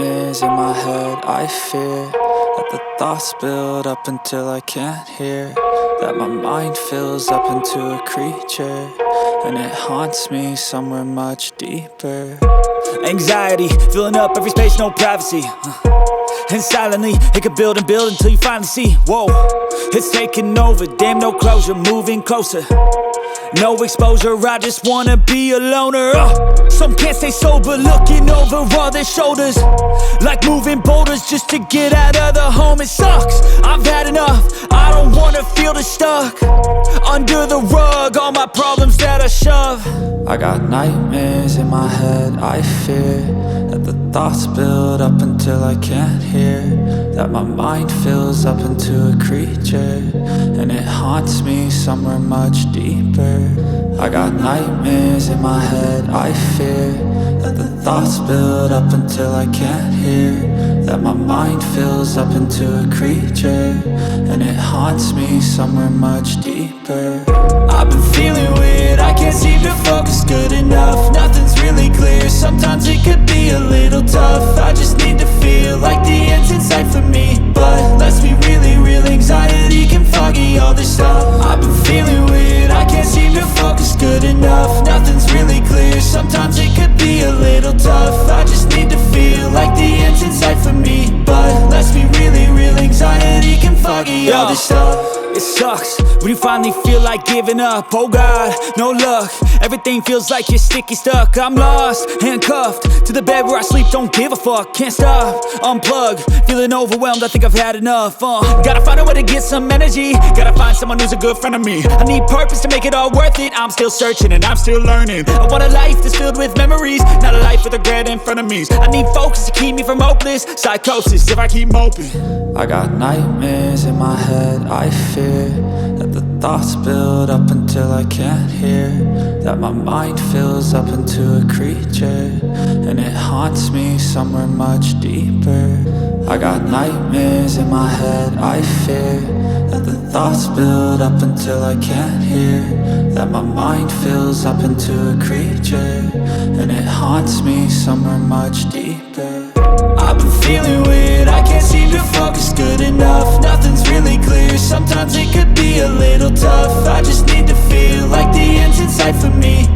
nightmares in my head. I fear that the thoughts build up until I can't hear, that my mind fills up into a creature, and it haunts me somewhere much deeper. Anxiety, filling up every space, no privacy. And silently, it could build and build until you finally see, whoa, it's taking over, damn no closure, moving closer. No exposure, I just wanna be a loner. Some can't stay sober, looking over all their shoulders, like moving boulders just to get out of the home. It sucks, I've had enough, I don't wanna feel the stuck under the rug, all my problems that I shove. I got nightmares in my head. I fear that the thoughts build up until I can't hear, that my mind fills up into a creature, and it haunts me somewhere much deeper. I got nightmares in my head. I fear that the thoughts build up until I can't hear, that my mind fills up into a creature, and it haunts me somewhere much deeper. I've been feeling weird, I can't seem to focus good enough. Nothing's really clear, sometimes it could be a little tough. I just need to feel like the end's in sight for me, but let's be really real, anxiety can foggy all this stuff. I've been feeling weird, I can't seem to focus good enough. Nothing's really clear, sometimes it could be a little tough. I just need to feel like the end's in sight for me, but let's be really real, anxiety can foggy all this stuff. It sucks when you finally feel like giving up. Oh God, no luck, everything feels like you're sticky stuck. I'm lost, handcuffed to the bed where I sleep, don't give a fuck. Can't stop, unplug, feeling overwhelmed, I think I've had enough. Gotta find a way to get some energy, gotta find someone who's a good friend of me. I need purpose to make it all worth it, I'm still searching and I'm still learning. I want a life that's filled with memories, not a life with regret and frenemies. I need focus to keep me from hopeless psychosis if I keep moping. I got nightmares in my head. I fear that the thoughts build up until I can't hear, that my mind fills up into a creature, and it haunts me somewhere much deeper. I got nightmares in my head. I fear that the thoughts build up until I can't hear, that my mind fills up into a creature, and it haunts me somewhere much deeper. I've been feeling weird, I can't seem to focus good enough. Nothing's really clear, sometimes it could be a little tough. I just need to feel like the end's in sight for me,